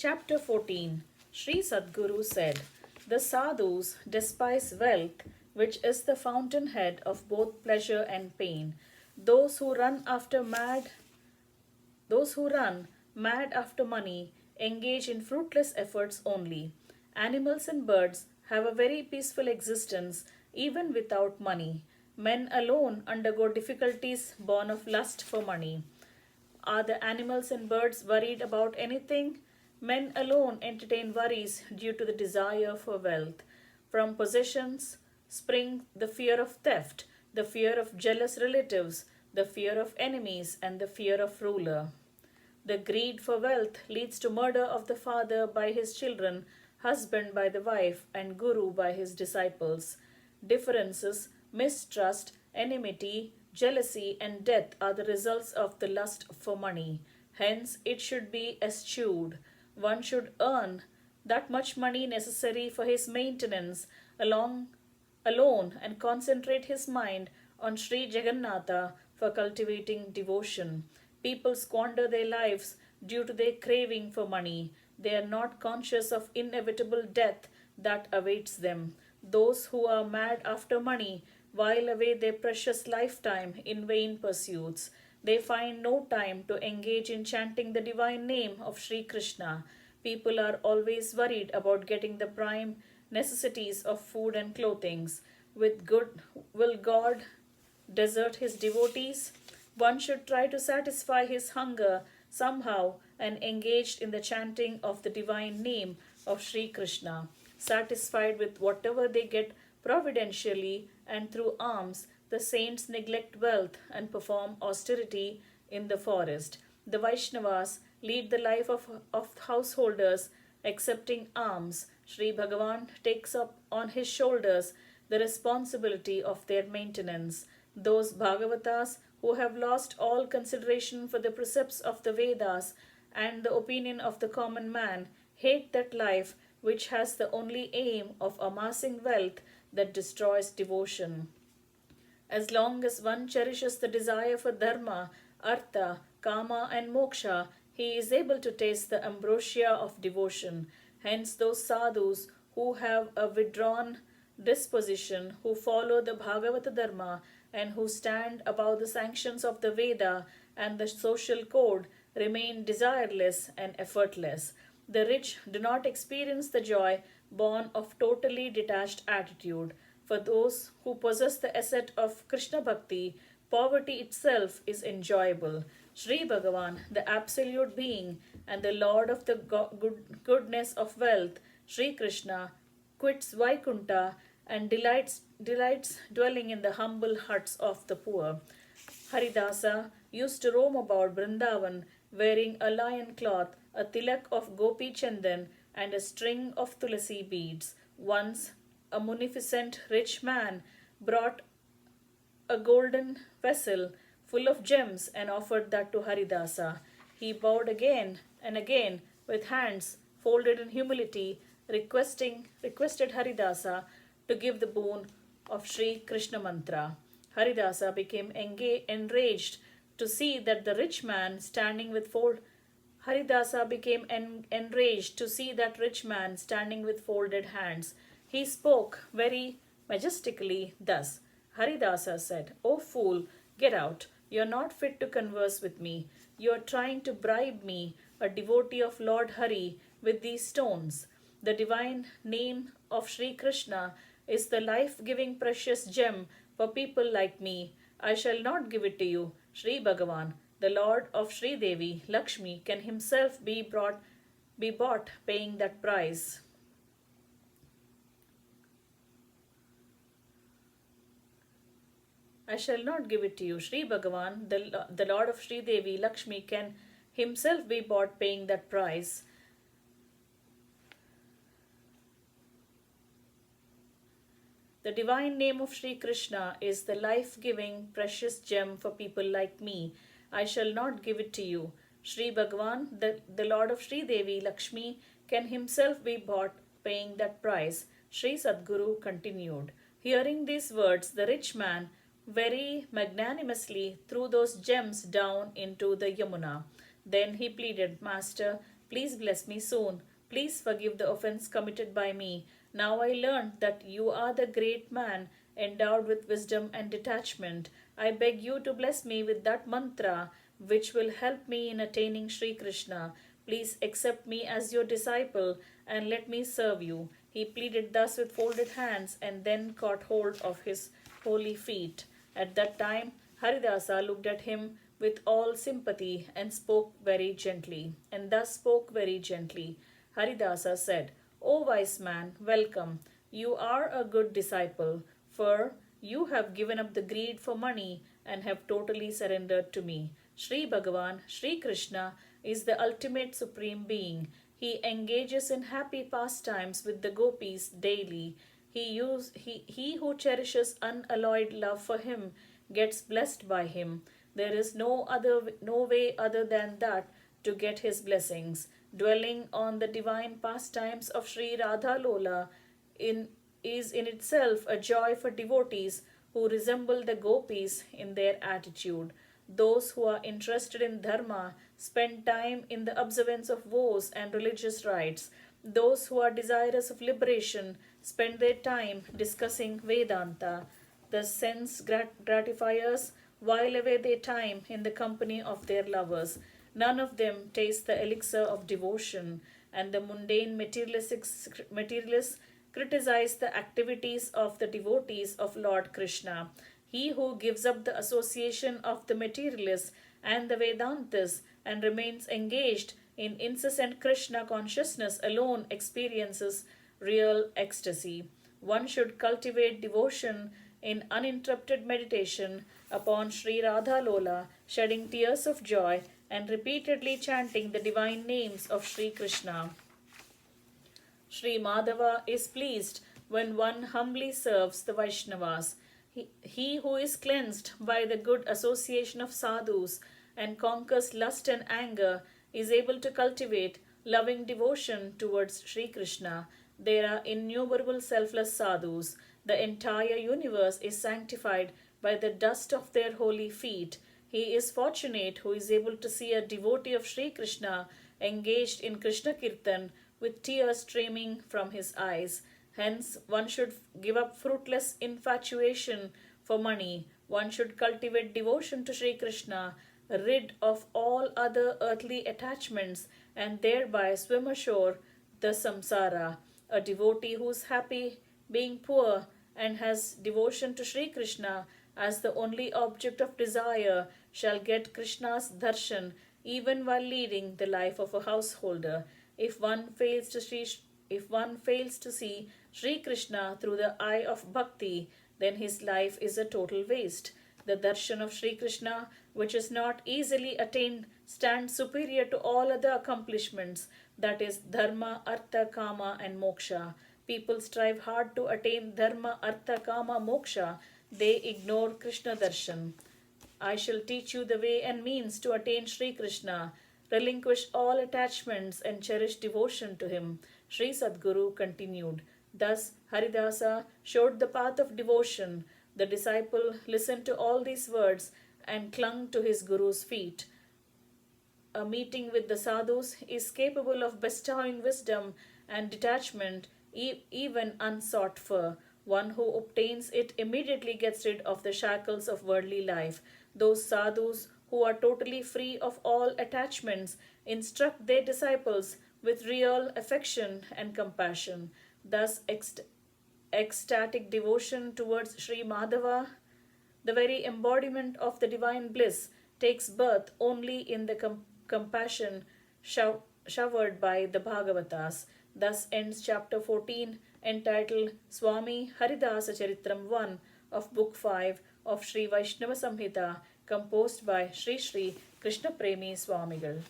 Chapter 14. Sri Sadguru said, "The sadhus despise wealth, which is the fountainhead of both pleasure and pain. Those who run after mad those who run mad after money engage in fruitless efforts only. Animals and birds have a very peaceful existence even without money. Men alone undergo difficulties born of lust for money. Are the animals and birds worried about anything? Men alone entertain worries due to the desire for wealth. From possessions spring the fear of theft, the fear of jealous relatives, the fear of enemies, and the fear of ruler. The greed for wealth leads to murder of the father by his children, husband by the wife, and guru by his disciples. Differences, mistrust, enmity, jealousy, and death are the results of the lust for money. Hence, it should be eschewed. One should earn that much money necessary for his maintenance alone and concentrate his mind on Sri Jagannatha for cultivating devotion. People squander their lives due to their craving for money. They are not conscious of inevitable death that awaits them. Those who are mad after money while away their precious lifetime in vain pursuits. They find no time to engage in chanting the divine name of Sri Krishna. People are always worried about getting the prime necessities of food and clothing. Will God desert his devotees? One should try to satisfy his hunger somehow and engaged in the chanting of the divine name of Sri Krishna. Satisfied with whatever they get providentially and through alms, the saints neglect wealth and perform austerity in the forest. The Vaishnavas lead the life of householders, accepting alms. Sri Bhagavan takes up on his shoulders the responsibility of their maintenance. Those Bhagavatas who have lost all consideration for the precepts of the Vedas and the opinion of the common man hate that life which has the only aim of amassing wealth that destroys devotion. As long as one cherishes the desire for dharma, artha, kama, and moksha, he is able to taste the ambrosia of devotion. Hence, those sadhus who have a withdrawn disposition, who follow the Bhagavata Dharma, and who stand above the sanctions of the Veda and the social code remain desireless and effortless. The rich do not experience the joy born of totally detached attitude. For those who possess the asset of Krishna Bhakti, poverty itself is enjoyable. Sri Bhagavan, the absolute being and the Lord of the goodness of wealth, Sri Krishna, quits Vaikunta and delights dwelling in the humble huts of the poor. Haridasa used to roam about Vrindavan wearing a lion cloth, a tilak of gopi chandan, and a string of tulasi beads. Once, a munificent rich man brought a golden vessel full of gems and offered that to Haridasa. He bowed again and again with hands folded in humility, requested Haridasa to give the boon of Sri Krishna mantra. Haridasa became enraged to see that the rich man standing with Haridasa became enraged to see that rich man standing with folded hands. He spoke very majestically thus. Haridasa said, "O fool, get out. You are not fit to converse with me. You are trying to bribe me, a devotee of Lord Hari, with these stones. The divine name of Sri Krishna is the life-giving precious gem for people like me. I shall not give it to you. Sri Bhagavan, the Lord of Sri Devi, Lakshmi, can himself be bought paying that price." I shall not give it to you. Sri Bhagavan, the Lord of Sri Devi, Lakshmi, can himself be bought paying that price. The divine name of Sri Krishna is the life-giving precious gem for people like me. I shall not give it to you. Sri Bhagavan, the Lord of Sri Devi, Lakshmi, can himself be bought paying that price. Sri Sadguru continued. Hearing these words, the rich man very magnanimously threw those gems down into the Yamuna. Then he pleaded, "Master, Please bless me soon. Please forgive the offense committed by me. Now I learned that you are the great man endowed with wisdom and detachment. I beg you to bless me with that mantra which will help me in attaining Sri Krishna. Please accept me as your disciple and let me serve you. He pleaded thus with folded hands and then caught hold of his holy feet. At that time, Haridasa looked at him with all sympathy and spoke very gently. And thus spoke very gently. Haridasa said, O wise man, welcome. You are a good disciple, for you have given up the greed for money and have totally surrendered to me. Sri Bhagavan, Sri Krishna, is the ultimate supreme being. He engages in happy pastimes with the gopis daily. He who cherishes unalloyed love for him gets blessed by him. There is no way other than that to get his blessings. Dwelling on the divine pastimes of Sri Radha Lola is in itself a joy for devotees who resemble the gopis in their attitude. Those who are interested in dharma spend time in the observance of vows and religious rites. Those who are desirous of liberation spend their time discussing Vedanta. The sense gratifiers while away their time in the company of their lovers. None of them taste the elixir of devotion, and the mundane materialists criticize the activities of the devotees of Lord Krishna. He who gives up the association of the materialists and the Vedantists and remains engaged in incessant Krishna consciousness alone experiences real ecstasy. One should cultivate devotion in uninterrupted meditation upon Sri Radha Lola, shedding tears of joy and repeatedly chanting the divine names of Sri Krishna. Sri Madhava is pleased when one humbly serves the Vaishnavas. He who is cleansed by the good association of sadhus and conquers lust and anger is able to cultivate loving devotion towards Sri Krishna. There are innumerable selfless sadhus. The entire universe is sanctified by the dust of their holy feet. He is fortunate who is able to see a devotee of Sri Krishna engaged in Krishna Kirtan with tears streaming from his eyes. Hence, one should give up fruitless infatuation for money. One should cultivate devotion to Sri Krishna, rid of all other earthly attachments, and thereby swim ashore the samsara. A devotee who is happy being poor and has devotion to Sri Krishna as the only object of desire shall get Krishna's darshan even while leading the life of a householder. If one fails to see Sri Krishna through the eye of bhakti, then his life is a total waste. The darshan of Sri Krishna, which is not easily attained, stands superior to all other accomplishments, that is, dharma, artha, kama, and moksha. People strive hard to attain dharma, artha, kama, moksha. They ignore Krishna darshan. I shall teach you the way and means to attain Sri Krishna. Relinquish all attachments and cherish devotion to him. Sri Sadguru continued. Thus, Haridasa showed the path of devotion. The disciple listened to all these words and clung to his Guru's feet. A meeting with the sadhus is capable of bestowing wisdom and detachment, even unsought for. One who obtains it immediately gets rid of the shackles of worldly life. Those sadhus who are totally free of all attachments instruct their disciples with real affection and compassion. Thus, ecstatic devotion towards Sri Madhava, the very embodiment of the divine bliss, takes birth only in the compassion showered by the Bhagavatas. Thus ends chapter 14, entitled Swami Haridasa Charitam 1 of Book 5 of Shri Vaishnava Samhita, composed by Shri Krishna Premi Swamigal.